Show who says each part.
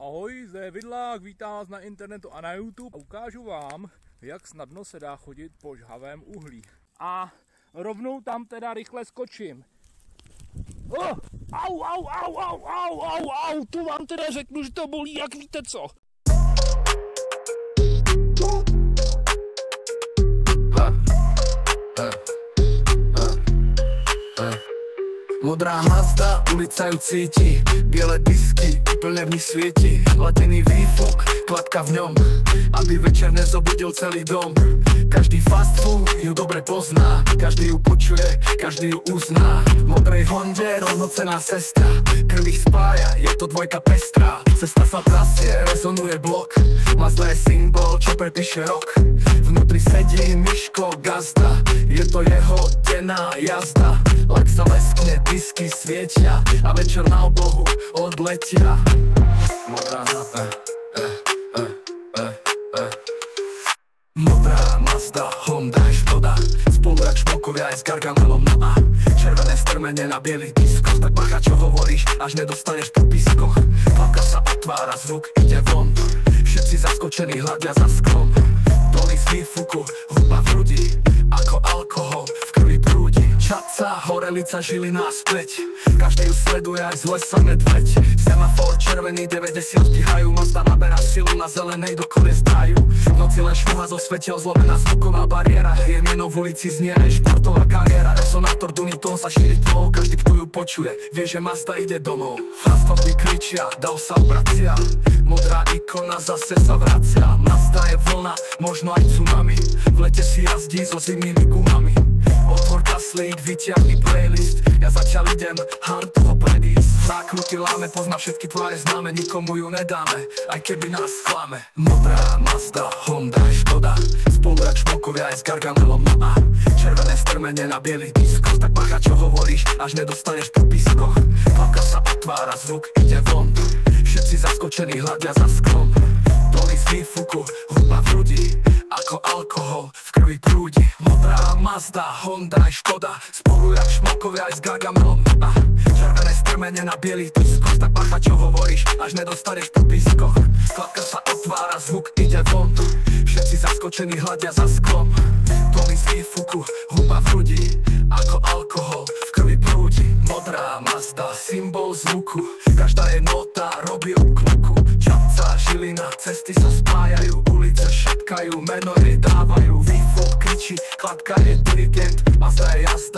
Speaker 1: Ahoj, zde Vidlák, vítám vás na internetu a na YouTube a ukážu vám, jak snadno se dá chodit po žhavém uhlí. A rovnou tam teda rychle skočím. Au, tu vám teda řeknu, že to bolí, jak víte co.
Speaker 2: Modrá Mazda, ulica ju cíti, biele disky, úplne v nich svieti. Latený výfuk, kladka v ňom, aby večer nezobudil celý dom. Každý fast food ju dobre pozná, každý ju počuje, každý ju uzná. V modrej Honde rovnocenná sestra, krv ich spája, je to dvojka pestrá. Cesta sa trasie, rezonuje blok, Mazda je symbol, čo prepíše rok. Vnútri sedí Miško Gazda, je to jeho denná jazda. Lak sa leskne, disky svietia a večer na oblohu odletia. Modrá Modrá Mazda, Honda aj Škoda, spolujak šmokovia aj s Gargamelom na A. Červené strmenie na bielých diskoch, tak bacha čo hovoríš, až nedostaneš po pískoch. Klapka sa otvára, zvuk ide von, všetci zaskočení hľadia za sklom. Dolí z výfuku, hudba v hrudi, ako alkohol v krvi prúdi. Čaca, Horelica, Žilina a späť, každý ju sleduje aj z lesa medveď. Semafor červený, 90 hajú, Mazda naberá silu, na zelenej do kolies dajú. V noci len šmuha zo svetiel, zlomená zvuková bariéra. Je meno v ulici znie športová kariéra. Resonátor duní, tón sa šíri tmou, každý kto ju počuje, vie, že Mazda ide domov. Fastfoody kričia, dav sa obracia, modrá ikona zase sa vracia. Mazda je vlna, možno aj tsunami, v lete si jazdí so zimnými gumami. Otvor kaslík, vyťahni playlist, ja začal idem, Han toho predísť. Zákruty láme, pozná všetky tváre známe, nikomu ju nedáme, aj keby nás klame. Modrá Mazda, Honda aj Škoda, spolujak šmokovia aj s Gargamelom na A. Červené strmenie na bielých diskoch, tak bacha čo hovoríš, až nedostaneš po pískoch. Klapka sa otvára, zvuk ide von, všetci zaskočení hľadia za sklom. Dolí z výfuku, hudba v hrudi, ako alkohol v krvi prúdi. Modrá Mazda, Honda aj Škoda, spolujak šmokovia aj s Gargamelom na A. Červené strmenie na bielých diskoch, tak bacha čo hovoríš, až nedostaneš po pískoch. Klapka sa otvára, zvuk ide von, všetci zaskočení hľadia za sklom. Dolí z výfuku, hudba v hrudi, ako alkohol v krvi prúdi. Modrá Mazda, symbol zvuku, každá je nota robí obkluku. Čapca, Žilina, cesty sa spájajú, ulice šepkajú, meno jej dávajú. Výfuk kričí, kladka je dirigent, Mazda je jazda.